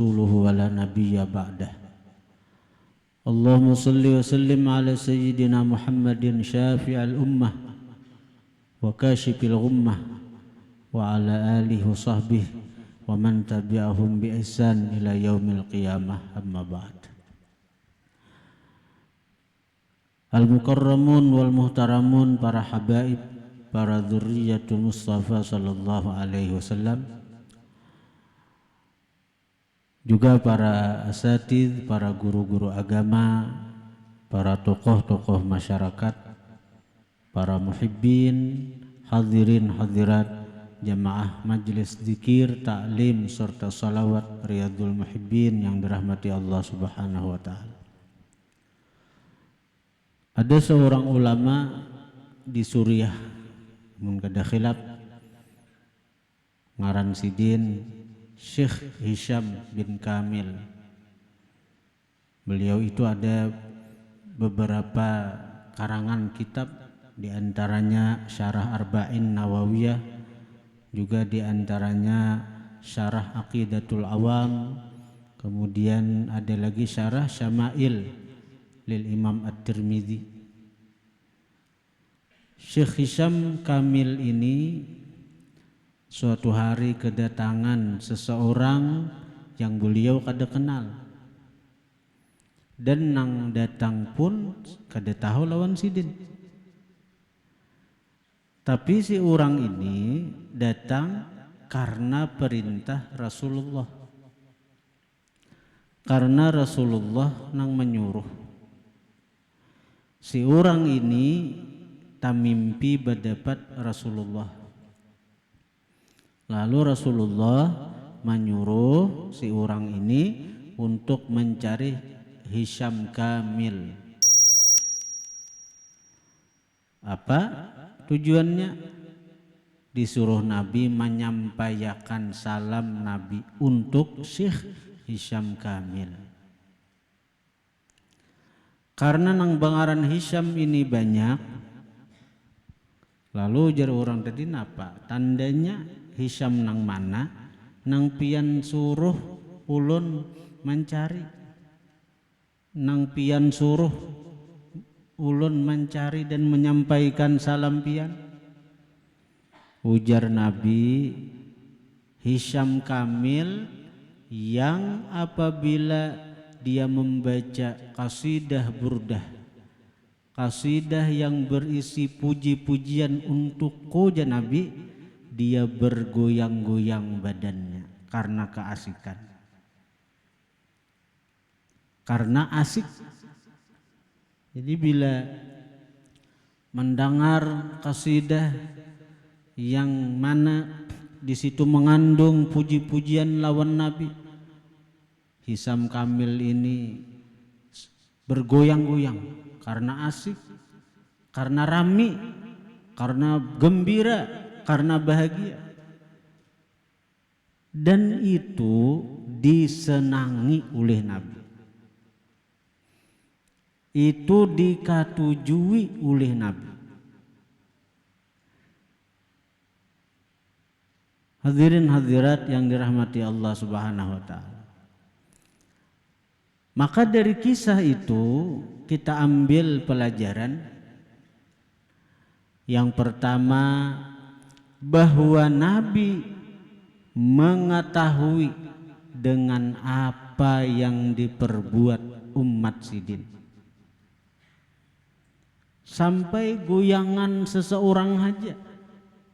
rasuluhu wa la nabiyya ba'dah. Allahumma salli wa sallim ala sayyidina Muhammadin syafi'al ummah wa kashifil ghummah wa ala alihi wa sahbihi wa man tabi'ahum bi ihsan ila yaumil qiyamah, amma ba'd. Al-mukarramun wal muhtaramun, para habaib, para dzurriyyatul Mustafa sallallahu alaihi wasallam, juga para asatidz, para guru-guru agama, para tokoh-tokoh masyarakat, para muhibbin, hadirin hadirat jamaah majelis zikir, ta'lim serta salawat Riyadhul Muhibbin yang dirahmati Allah Subhanahu wa taala. Ada seorang ulama di Suriah, mun kada khilaf, ngaran sidin Syekh Hisham bin Kamil. Beliau itu ada beberapa karangan kitab, diantaranya Syarah Arba'in Nawawiyah, juga diantaranya Syarah Aqidatul Awam, kemudian ada lagi Syarah Syama'il lil Imam At-Tirmidzi. Syekh Hisham Kamil ini suatu hari kedatangan seseorang yang beliau kada kenal, dan nang datang pun kada tahu lawan sidin. Tapi si orang ini datang karena perintah Rasulullah, karena Rasulullah nang menyuruh. Si orang ini tamimpi berdapat Rasulullah. Lalu Rasulullah menyuruh si orang ini untuk mencari Hisham Kamil. Apa tujuannya? Disuruh Nabi menyampaikan salam Nabi untuk Syekh Hisham Kamil. Karena nang bangaran Hisham ini banyak, lalu jar orang tadi napa tandanya Hisham nang mana, nang pian suruh ulun mencari, nang pian suruh ulun mencari dan menyampaikan salam pian. Ujar Nabi, Hisham Kamil yang apabila dia membaca qasidah burdah, qasidah yang berisi puji-pujian untuk koja Nabi, dia bergoyang-goyang badannya karena keasikan, karena asik. Jadi bila mendengar qasidah yang mana di situ mengandung puji-pujian lawan Nabi, Hisham Kamil ini bergoyang-goyang karena asik, karena rami, karena gembira, karena bahagia. Dan itu disenangi oleh Nabi, itu dikatujui oleh Nabi. Hadirin hadirat yang dirahmati Allah Subhanahu wa taala. Maka dari kisah itu kita ambil pelajaran. Yang pertama, bahwa Nabi mengetahui dengan apa yang diperbuat umat sidin. Sampai goyangan seseorang saja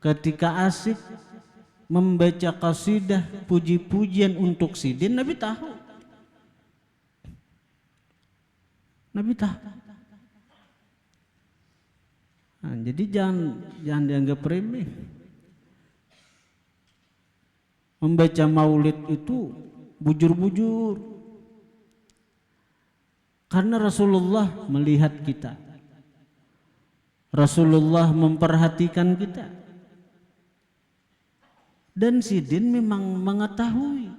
ketika asik membaca qasidah puji-pujian untuk sidin, Nabi tahu. Nabi tahu. Nah, jadi jangan dianggap remeh. Membaca maulid itu bujur-bujur, karena Rasulullah melihat kita, Rasulullah memperhatikan kita, dan sidin memang mengetahui.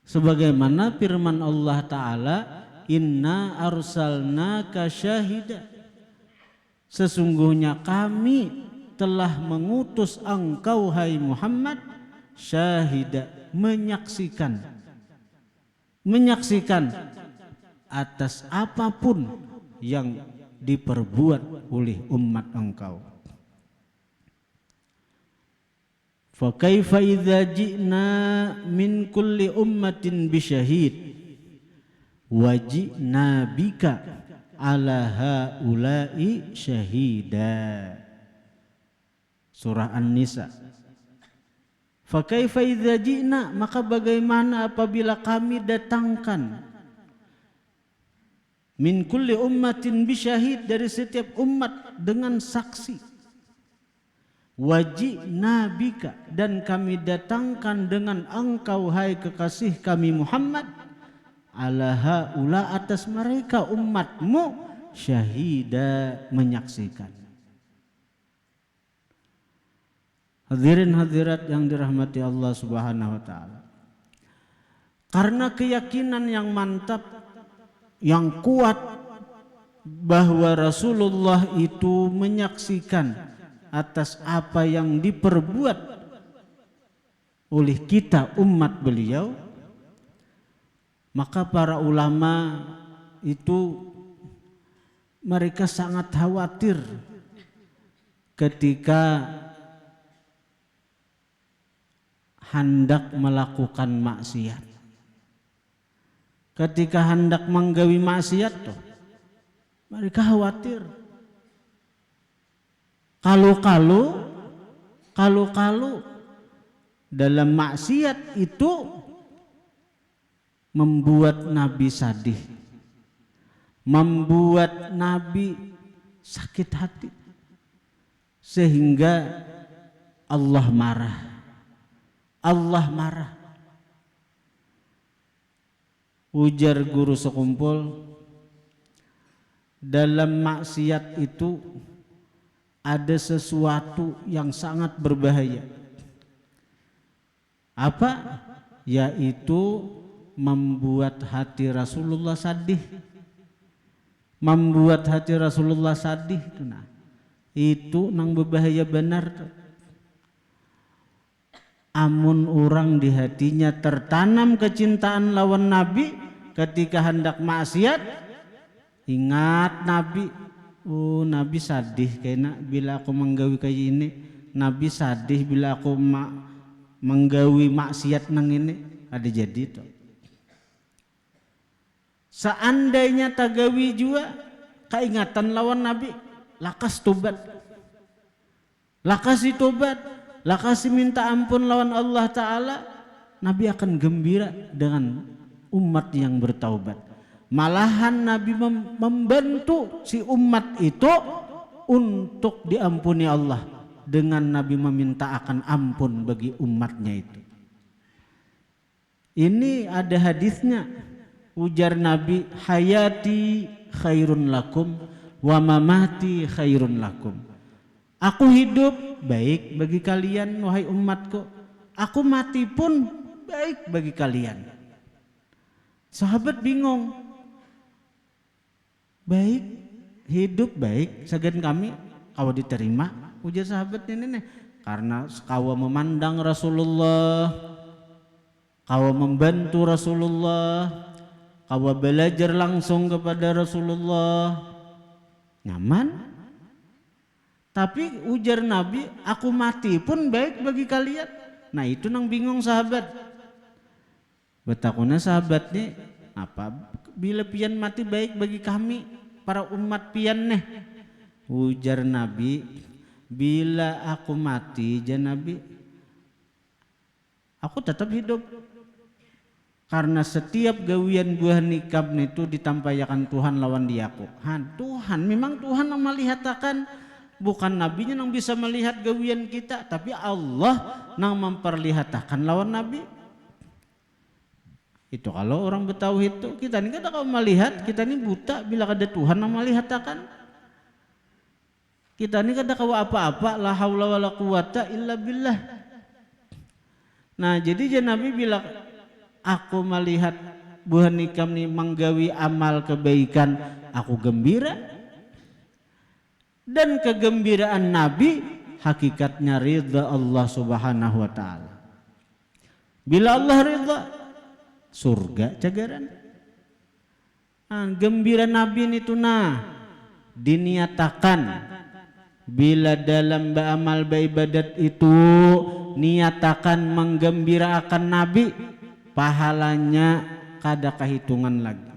Sebagaimana firman Allah Ta'ala, inna arsalnaka syahida, sesungguhnya kami telah mengutus engkau hai Muhammad syahida, menyaksikan atas apapun yang diperbuat oleh umat engkau. Fa kaifa idza ji'na min kulli ummatin bisyahid wa ji'na bika ala haula'i syahida. Surah An-Nisa. Fa kaifa idza ji'na, maka bagaimana apabila kami datangkan min kulli ummatin bisyahid, dari setiap umat dengan saksi. Wajibna bika, dan kami datangkan dengan engkau hai kekasih kami Muhammad, ala haula, atas mereka umatmu, syahida, menyaksikan. Hadirin hadirat yang dirahmati Allah Subhanahu wa taala. Karena keyakinan yang mantap, yang kuat bahwa Rasulullah itu menyaksikan atas apa yang diperbuat oleh kita umat beliau, maka para ulama itu mereka sangat khawatir ketika hendak melakukan maksiat. Ketika hendak menggawi maksiat tuh, mereka khawatir. Kalau dalam maksiat itu membuat Nabi sadih, membuat Nabi sakit hati, sehingga Allah marah. Ujar guru sekumpul, dalam maksiat itu ada sesuatu yang sangat berbahaya. Apa? Yaitu membuat hati Rasulullah sadih. Membuat hati Rasulullah sadih. Nah, itu nang berbahaya benar. Amun orang di hatinya tertanam kecintaan lawan Nabi, ketika hendak maksiat, ingat Nabi. Oh, Nabi sadih kayaknya bila aku menggawi kayak ini. Nabi sadih bila aku menggawi maksiat nang ini. Ada jadi itu. Seandainya tagawi juga keingatan lawan Nabi, lakas tobat, lakas tobat, lakas minta ampun lawan Allah Ta'ala, Nabi akan gembira dengan umat yang bertaubat. Malahan Nabi membantu si umat itu untuk diampuni Allah dengan Nabi meminta akan ampun bagi umatnya itu. Ini ada hadisnya. Ujar Nabi, hayati khairun lakum wa mamati khairun lakum. Aku hidup baik bagi kalian wahai umatku, aku mati pun baik bagi kalian. Sahabat bingung. Baik, hidup baik, segan kami kau diterima. Ujar sahabat ini nih, karena kau memandang Rasulullah, kau membantu Rasulullah, kau belajar langsung kepada Rasulullah, nyaman. Tapi ujar Nabi, aku mati pun baik bagi kalian. Nah itu nang bingung sahabat. Betakuna sahabat nih, apa? Bila pian mati baik bagi kami para umat pian nih. Ujar Nabi, bila aku mati jan Nabi, aku tetap hidup. Karena setiap gawian buah nikab itu ditampayakan Tuhan lawan diaku. Tuhan, memang Tuhan yang melihatkan, bukan nabinya yang bisa melihat gawian kita, tapi Allah yang memperlihatkan lawan nabi. Itu kalau orang bertauhid itu, kita ini kada kau melihat, kita ini buta bila ada Tuhan yang melihatkan. Kita ini kada kau apa-apa, la haula wala quwata illa billah. Nah jadi Nabi bilang, aku melihat buah nikam ini menggawi amal kebaikan, aku gembira. Dan kegembiraan Nabi hakikatnya ridha Allah Subhanahu wa taala. Bila Allah ridha, surga cagaran. Gembira Nabi itu diniatakan bila dalam beramal beribadat itu niatakan menggembirakan Nabi, pahalanya kada kehitungan lagi.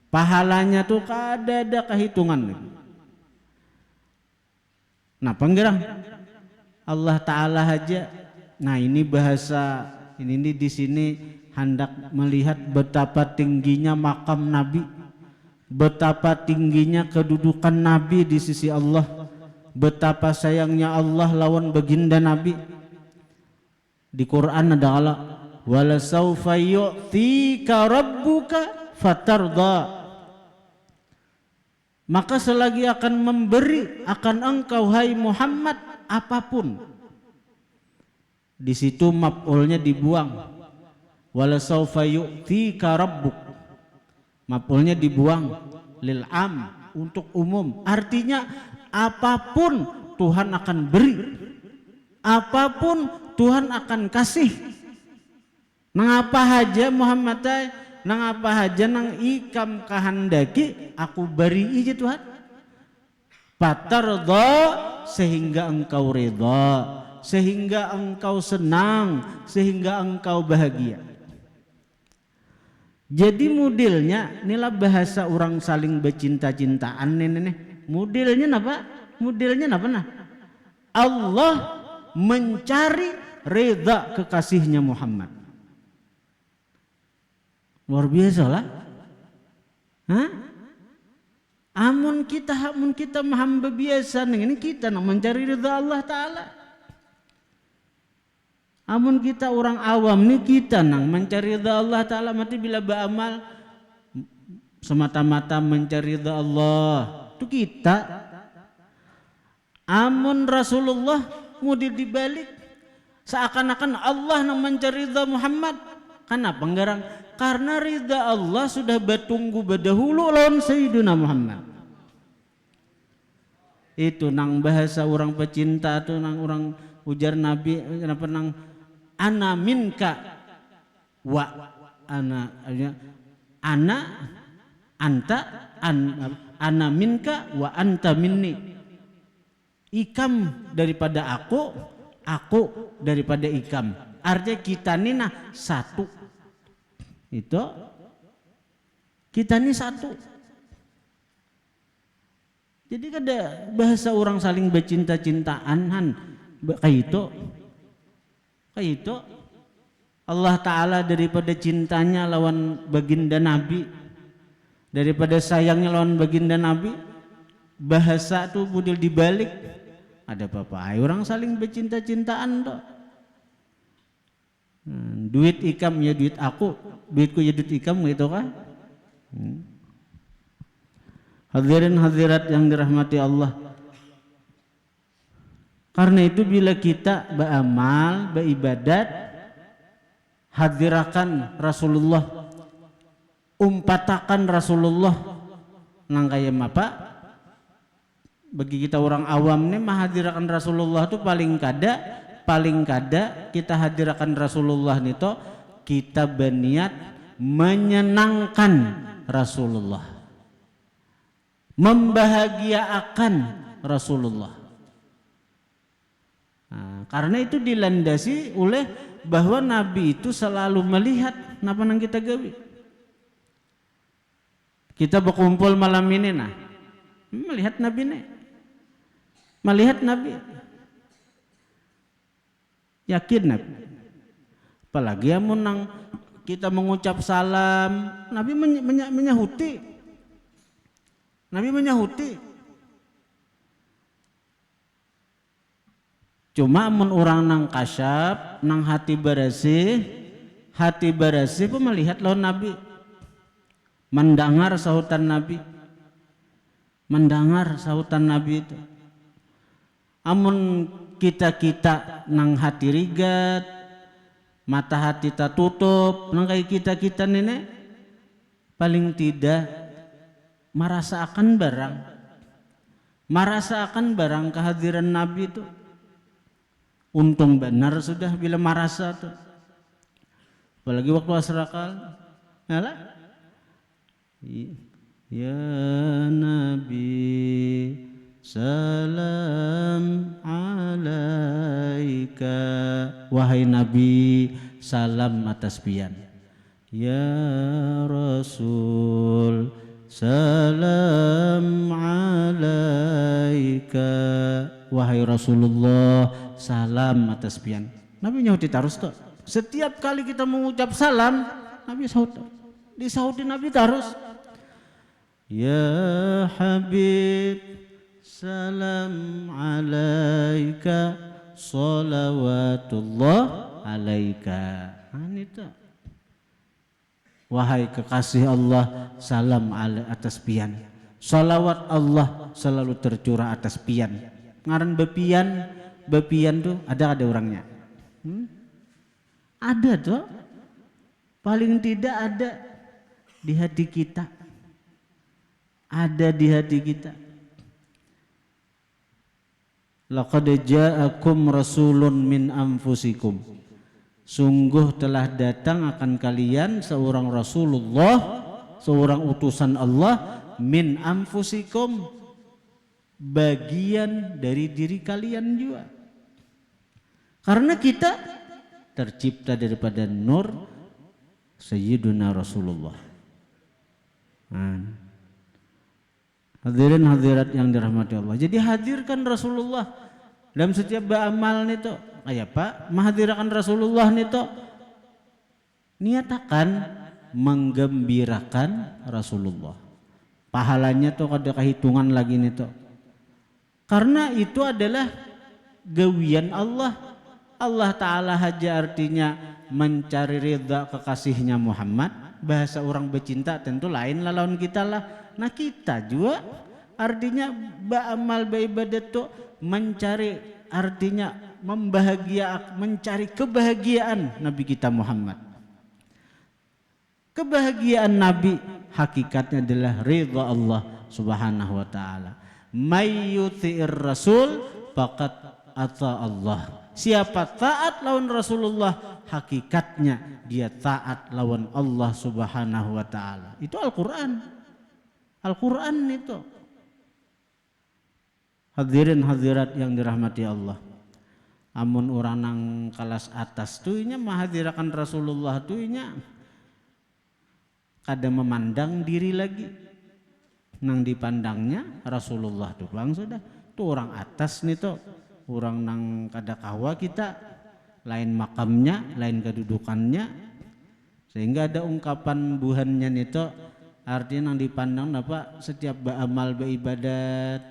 Pahalanya tuh kada ada kehitungan lagi. Nah, penggirang Allah Ta'ala aja. Nah, ini bahasa ini di sini hendak melihat betapa tingginya makam Nabi, betapa tingginya kedudukan Nabi di sisi Allah, betapa sayangnya Allah lawan baginda Nabi. Di Quran ada Allah, wala saufa yu'tika rabbuka fatarda. Maka selagi akan memberi akan engkau hai Muhammad apapun. Di situ maf'ulnya dibuang. Wala saufa yu'tika rabbuk. Maf'ulnya dibuang lil am, untuk umum. Artinya apapun Tuhan akan beri. Apapun Tuhan akan kasih. Nang apa haja Muhammad nang apa haja nang ikam kahandaki aku beri ije Tuhan. Fatarda, sehingga engkau ridha, sehingga engkau senang, sehingga engkau bahagia. Jadi modelnya inilah bahasa orang saling bercinta-cintaan nih. Modelnya apa? Modelnya apa nah? Allah mencari ridha kekasihnya Muhammad. Luar biasa lah. Hah? Amun kita hamba biasa ini kita nak mencari ridha Allah Ta'ala. Amun kita orang awam nih kita nang mencari ridha Allah Ta'ala, mati bila beramal semata-mata mencari ridha Allah itu kita. Amun Rasulullah mudi dibalik seakan-akan Allah nang mencari ridha Muhammad. Kenapa nggarang? Karena ridha Allah sudah bertunggu berdahulu lawan Sayyidina Muhammad. Itu nang bahasa orang pecinta tuh nang orang ujar Nabi kenapa nang ana minka wa ana anta ana minka wa anta minni. Ikam daripada aku daripada ikam. Artinya kita ini satu. Itu kita ini satu. Jadi kada bahasa orang saling bercinta-cintaan kayak itu Allah Ta'ala daripada cintanya lawan baginda Nabi, daripada sayangnya lawan baginda Nabi, bahasa tuh budil dibalik ada apa-apa orang saling bercinta-cintaan tuh. Duit ikam ya duit aku, duitku ya duit ikam gitu kan. Hadirin hadirat yang dirahmati Allah. Karena itu bila kita beramal, beribadat, hadirakan Rasulullah, umpatakan Rasulullah, nang kaya apa? Bagi kita orang awam nih menghadirakan Rasulullah itu paling kada kita hadirkan Rasulullah nito kita berniat menyenangkan Rasulullah, membahagiakan Rasulullah. Nah, karena itu dilandasi oleh bahwa Nabi itu selalu melihat napa nang kita gawe. Kita berkumpul malam ini melihat Nabi nih, melihat Nabi. Yakin Nabi. Apalagi amun nang kita mengucap salam, Nabi menyahuti. Nabi menyahuti. Cuma amun orang nang kasyaf, nang hati bersih pun melihat lawan Nabi. Mendengar sahutan Nabi. Mendengar sahutan Nabi itu. Amun kita nang hati rigat, mata hati tak tutup, nang kayak kita nenek paling tidak merasakan barang kehadiran Nabi itu. Untung benar sudah bila merasa tuh. apalagi waktu asrakal. Alah. Ya Nabi salam alaika, wahai Nabi salam atas pian. Ya Rasul salam alaika, wahai Rasulullah salam atas pian. Nabi nyauti tarus tuh. Setiap kali kita mengucap salam, Nabi saut. Disauti Nabi tarus. Ya Habib salam alaika salawatullah alaika. Itu. Wahai kekasih Allah salam atas pian. Salawat Allah selalu tercurah atas pian. Ngaran bepian tuh ada orangnya. Ada tuh. Paling tidak ada di hati kita. Ada di hati kita. Laqad ja'akum rasulun min anfusikum. Sungguh telah datang akan kalian seorang Rasulullah, seorang utusan Allah, min anfusikum, bagian dari diri kalian juga. Karena kita tercipta daripada nur Sayyiduna Rasulullah. Hadirin hadirat yang dirahmati Allah. Jadi hadirkan Rasulullah dalam setiap beramal nito. Kayak Pak, menghadirkan Rasulullah nito. Niatakan menggembirakan Rasulullah. Pahalanya tuh ada kehitungan lagi nito. Karena itu adalah gawian Allah. Allah Ta'ala haja artinya mencari ridha kekasihnya Muhammad. Bahasa orang bercinta tentu lain lah lawan kita lah. Nah kita juga artinya beramal beribadat tuh mencari, artinya mencari kebahagiaan Nabi kita Muhammad. Kebahagiaan Nabi hakikatnya adalah ridha Allah Subhanahu wa taala. May yuti'ir rasul faqad ata Allah. Siapa taat lawan Rasulullah, hakikatnya dia taat lawan Allah Subhanahu wa taala. Itu Al-Qur'an. Al-Qur'an itu. Hadirin hadirat yang dirahmati Allah. Amun orang nang kelas atas tuh nya menghadirakan Rasulullah tuh nya kada memandang diri lagi. Nang dipandangnya Rasulullah tuh bang sudah. Tuh orang atas nih tuh. Orang nang kada kawa kita, lain makamnya, lain kedudukannya, sehingga ada ungkapan buhannya nito, artinya nang dipandang napa setiap beramal beribadat,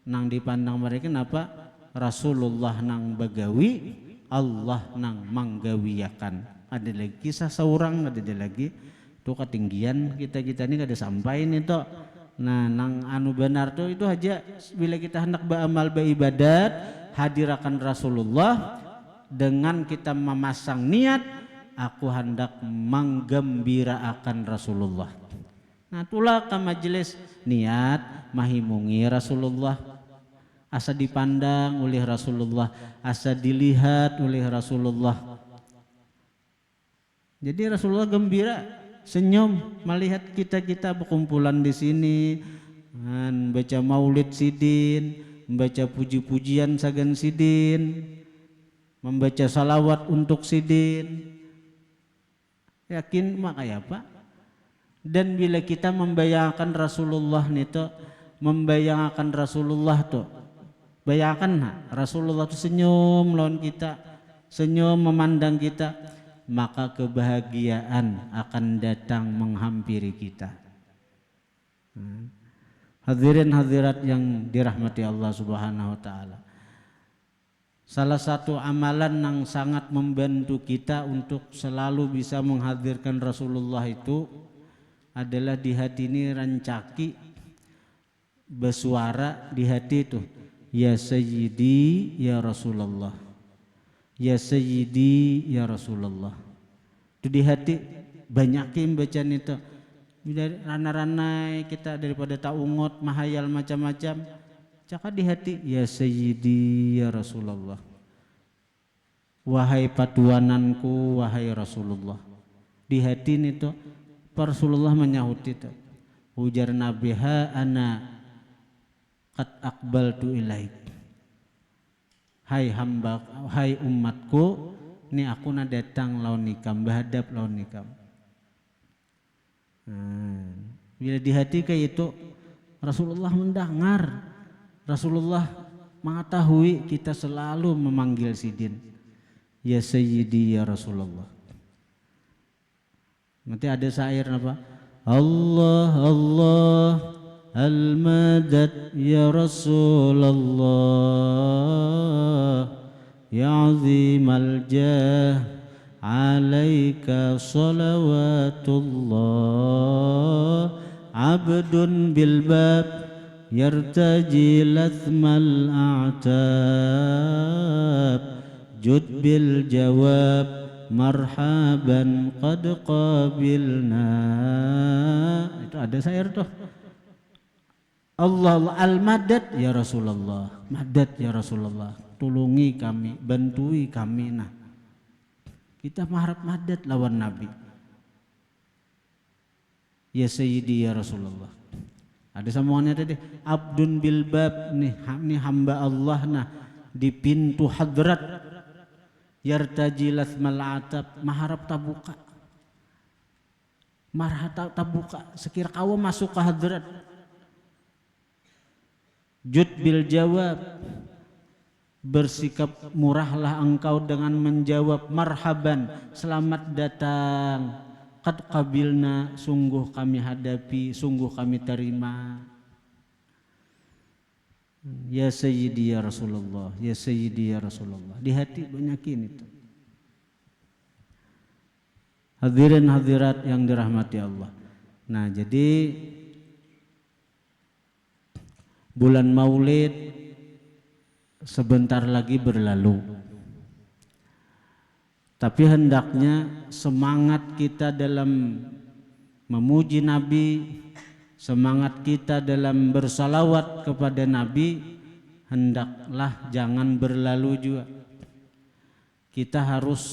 nang dipandang mereka napa Rasulullah nang bagawi, Allah nang manggawiakan. Ada lagi kisah seorang, ada lagi tuh ketinggian kita ini kada sampai nito. Nah nang anu benar tuh itu aja bila kita hendak beramal beribadat, hadirakan Rasulullah dengan kita memasang niat, aku hendak menggembirakan Rasulullah. Nah itulah ke majelis niat mahimungi Rasulullah, asa dipandang oleh Rasulullah, asa dilihat oleh Rasulullah. Jadi Rasulullah gembira, senyum melihat kita berkumpulan di sini, baca maulid sidin, membaca puji-pujian sagan sidin, membaca salawat untuk sidin. Yakin makanya Pak. Dan bila kita membayangkan Rasulullah nito, membayangkan Rasulullah tuh, bayangkan Rasulullah tuh senyum lawan kita, senyum memandang kita, maka kebahagiaan akan datang menghampiri kita. Hadirin hadirat yang dirahmati Allah Subhanahu wa taala. Salah satu amalan yang sangat membantu kita untuk selalu bisa menghadirkan Rasulullah itu adalah di hati ini rancaki bersuara di hati itu, ya Sayyidi ya Rasulullah, ya Sayyidi ya Rasulullah. Itu di hati banyakin bacaan itu. Dari rana-rana kita daripada taungot mahayal macam-macam, cakap di hati ya Sayyidi ya Rasulullah, wahai patuananku wahai Rasulullah. di hati itu Rasulullah menyahut itu. Ujar Nabi, ha ana qad aqbaltu ilaik. Hai hamba, hai umatku, ini aku na datang lawan nikam, berhadap lawan nikam. Bila di hati kayak itu, Rasulullah mendengar, Rasulullah mengetahui kita selalu memanggil Sidin, ya Sayyidi ya Rasulullah. Nanti ada syair apa? Allah Allah al-madad ya Rasulullah ya azimal jah alaika salawatullah abdun bilbab yartaji lathmal a'tab jud bil jawab marhaban qad qabilna. Itu ada syair tuh. Allah al-madad ya Rasulullah, madad ya Rasulullah, tulungi kami, bantui kami. Nah, kita mengharap madad lawan Nabi. Ya Sayyidi ya Rasulullah. Ada sambungannya tadi, abdun bilbab, nih hamba Allah nah di pintu hadrat, yartaji lathmal atab, maharap tabuka, marah tabuka, sekira kau masuk ke hadrat. Jud bil jawab, bersikap murahlah engkau dengan menjawab, marhaban, selamat datang, qad qabilna, sungguh kami hadapi, sungguh kami terima. Ya Sayyidi ya Rasulullah, ya Sayyidi ya Rasulullah. Di hati banyakin itu. Hadirin hadirat yang dirahmati Allah. Nah, jadi bulan Maulid sebentar lagi berlalu. Tapi hendaknya semangat kita dalam memuji Nabi, semangat kita dalam bersalawat kepada Nabi hendaklah jangan berlalu juga. Kita harus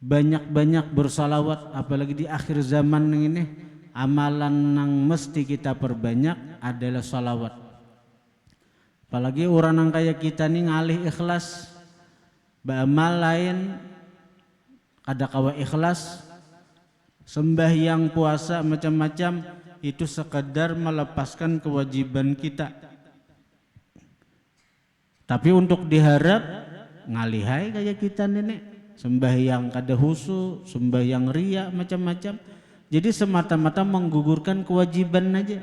banyak-banyak bersalawat, apalagi di akhir zaman ini. Amalan yang mesti kita perbanyak adalah salawat. Apalagi orang yang kayak kita nih ngalih ikhlas, beramal lain ada kawa ikhlas, sembahyang puasa macam-macam, itu sekedar melepaskan kewajiban kita. Tapi untuk diharap ngalihai kayak kita nenek, sembahyang kada husu, sembahyang ria macam-macam. Jadi semata-mata menggugurkan kewajiban aja.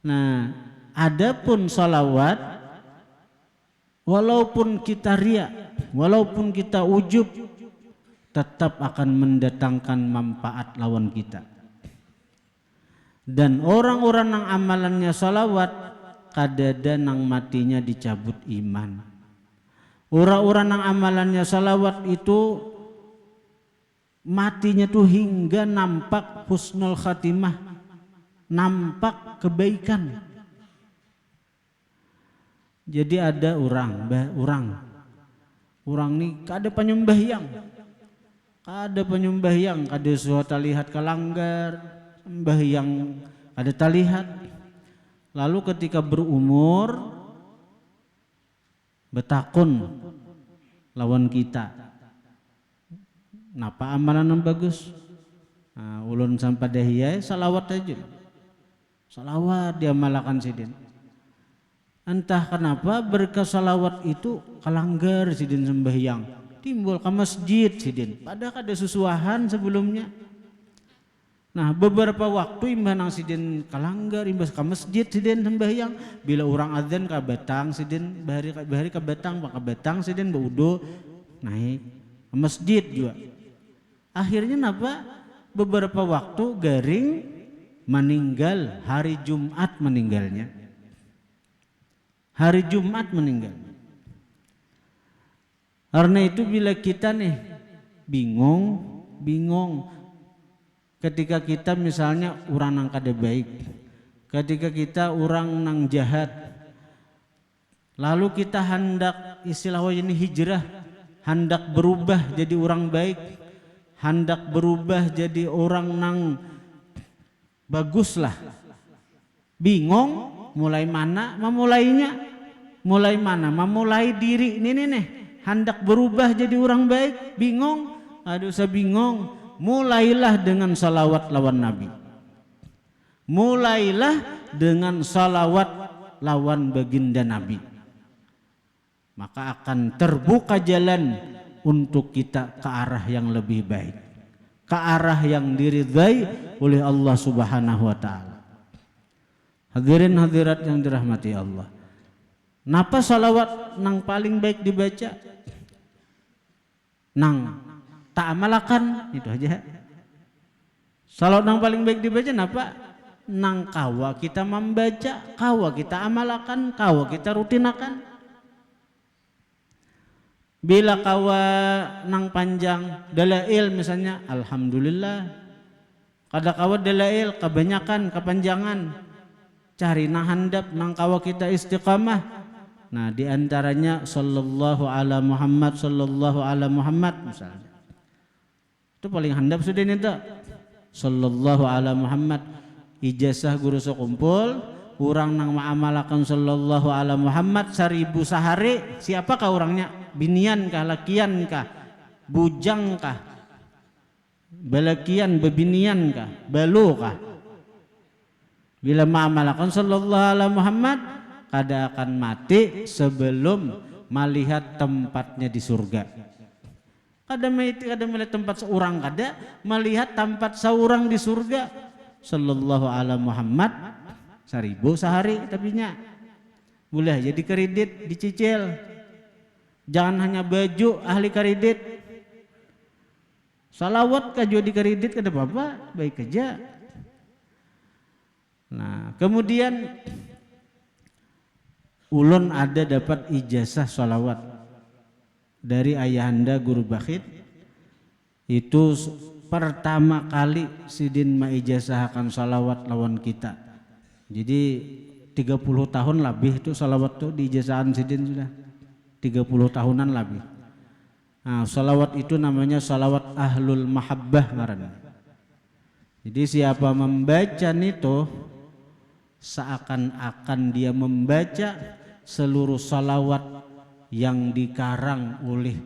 Nah, adapun salawat, walaupun kita ria, walaupun kita ujub, tetap akan mendatangkan manfaat lawan kita. Dan orang-orang yang amalannya salawat, kadada nang matinya dicabut iman. Orang-orang yang amalannya salawat itu matinya tuh hingga nampak husnul khatimah, nampak kebaikan. Jadi ada orang nih kada penyembahyang, kada suatu lihat kalanggar, sembahyang kada talihat. Lalu ketika berumur betakun lawan kita, napa amalan yang bagus? Nah, ulun sampai dahiyai salawat aja, salawat diamalkan Sidin. Entah kenapa berkah salawat itu kalanggar Sidin sembahyang, timbul ke masjid Sidin, padahal ada susuahan sebelumnya. Nah, beberapa waktu imbah nang Sidin kalanggar, imbah ke masjid Sidin sembahyang, bila orang adzan ka batang Sidin bahari ka batang Sidin baudo naik ke masjid juga. Akhirnya napa? Beberapa waktu garing meninggal, hari Jumat meninggalnya. Hari Jumat meninggal. Karena itu bila kita nih bingung ketika kita misalnya orang nang kada baik, ketika kita orang nang jahat, lalu kita hendak istilahnya ini hijrah, hendak berubah jadi orang baik, hendak berubah jadi orang nang baguslah, bingung mulai mana memulainya, mulai mana memulai diri ini nih, hendak berubah jadi orang baik, bingung, aduh saya bingung, mulailah dengan salawat lawan Nabi, mulailah dengan salawat lawan baginda Nabi, maka akan terbuka jalan untuk kita ke arah yang lebih baik, ke arah yang diridhai oleh Allah Subhanahu wa taala. Hadirin hadirat yang dirahmati Allah, napa salawat nang paling baik dibaca? Nang tak amalakan itu aja. Salawat nang paling baik dibaca napa? Nang kawa kita membaca, kawa kita amalakan, kawa kita rutinakan. Bila kawa nang panjang dalail misalnya, alhamdulillah. Kada kawa dalail kebanyakan kepanjangan, cari nang handap nang kawa kita istiqamah. Nah diantaranya sallallahu ala Muhammad, sallallahu ala Muhammad misalnya, itu paling handap sudah ini tak, sallallahu ala Muhammad. Ijazah guru sekumpul, orang nang ma'amalakan sallallahu ala Muhammad 1000 sehari. Siapakah orangnya? Binian kah, lakian kah, bujang kah, balakian, bebinian kah, balu kah? Bila ma'amalakan sallallahu ala Muhammad, kada akan mati sebelum melihat tempatnya di surga. Kada melihat tempat seorang, kada melihat tempat seorang di surga. Sallallahu ala Muhammad 1000 sehari, tapinya boleh jadi kredit dicicil. Jangan hanya baju ahli kredit, salawat kajo di kredit kada apa-apa, baik aja. Nah kemudian ulun ada dapat ijazah salawat dari ayahanda Guru Bakhit. Itu pertama kali sidin maijazahakan salawat lawan kita. Jadi 30 tahun lebih itu salawat tuh diijazahan sidin sudah 30 tahunan lebih. Nah salawat itu namanya salawat ahlul mahabbah ngarannya. Jadi siapa membaca itu seakan-akan dia membaca seluruh salawat yang dikarang oleh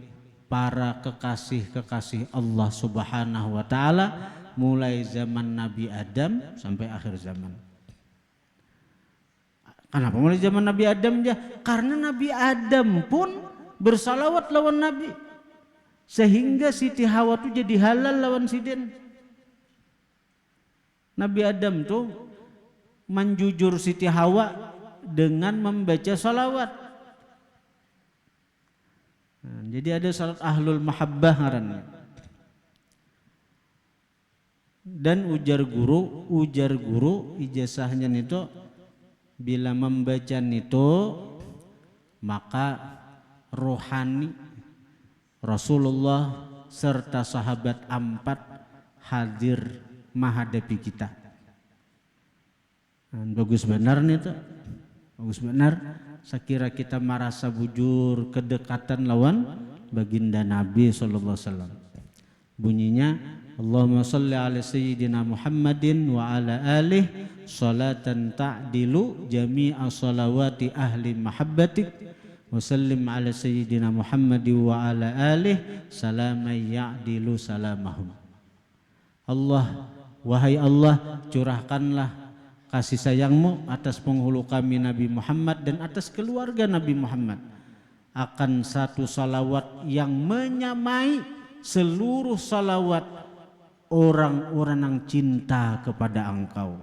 para kekasih-kekasih Allah Subhanahu wa taala mulai zaman Nabi Adam sampai akhir zaman. Kenapa mulai zaman Nabi Adam aja? Karena Nabi Adam pun bersalawat lawan Nabi, sehingga Siti Hawa tuh jadi halal lawan sidin. Nabi Adam tuh menjujur Siti Hawa dengan membaca salawat. Nah, jadi ada salat ahlul mahabbah ngarannya. Dan ujar guru ijazahnya itu bila membaca itu maka rohani Rasulullah serta sahabat 4 hadir menghadapi kita. Nah, bagus benar nih tuh, bagus benar. Sekira kita merasa bujur kedekatan lawan baginda Nabi sallallahu alaihi wasallam. Bunyinya Allahumma shalli ala sayyidina Muhammadin wa ala alihi salatan ta'dilu jami'a salawati ahli mahabbatik wa sallim ala sayyidina Muhammadin wa ala alihi salaman ya'dilu salamahum. Allah, wahai Allah, curahkanlah kasih sayangmu atas penghulu kami Nabi Muhammad dan atas keluarga Nabi Muhammad akan satu salawat yang menyamai seluruh salawat orang-orang yang cinta kepada engkau.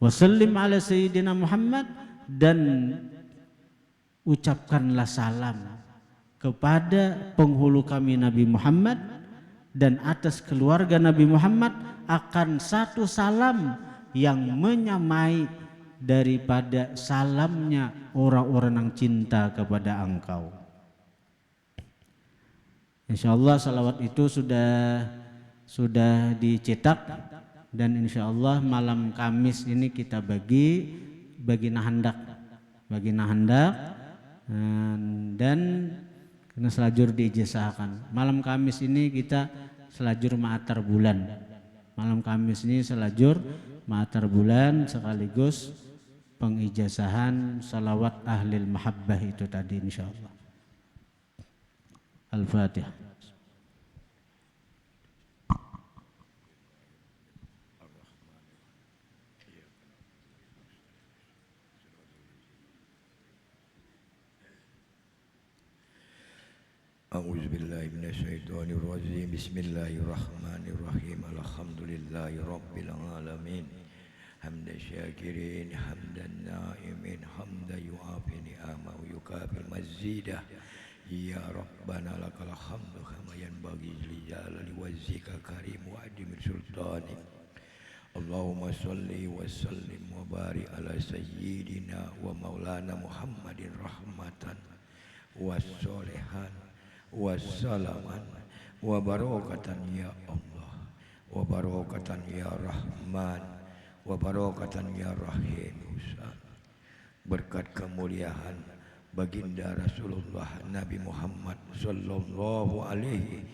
Wasallim ala sayyidina Muhammad, dan ucapkanlah salam kepada penghulu kami Nabi Muhammad dan atas keluarga Nabi Muhammad akan satu salam yang menyamai daripada salamnya orang-orang yang cinta kepada engkau. Insyaallah salawat itu sudah dicetak dan insyaallah malam Kamis ini kita bagi nahandak dan karena selajur diijazahkan. Malam Kamis ini kita selajur ma'atar bulan. Malam Kamis ini selajur ma'atar bulan sekaligus pengijazahan salawat ahlil mahabbah itu tadi insyaallah. Al-Fatihah. A'udzu billahi minasyaitonir rajim. Bismillahirrahmanirrahim. Alhamdulillahi rabbil alamin. Hamdan syakirin, hamdan na'imin, hamdan yu'afi ni'ama wa yukafi mazidah. Ya Rabbana lakal hamdu kama yanbaghi li jalali wajhika karim wa adimi sultanik. Allahumma salli wa sallim wa barik ala sayyidina wa maulana Muhammadin rahmatan wassalihan wassalaman wa barakatan ya Allah wa barakatan ya Rahman wa barakatan ya Rahim. Berkat kemuliaan baginda Rasulullah Nabi Muhammad sallallahu alaihi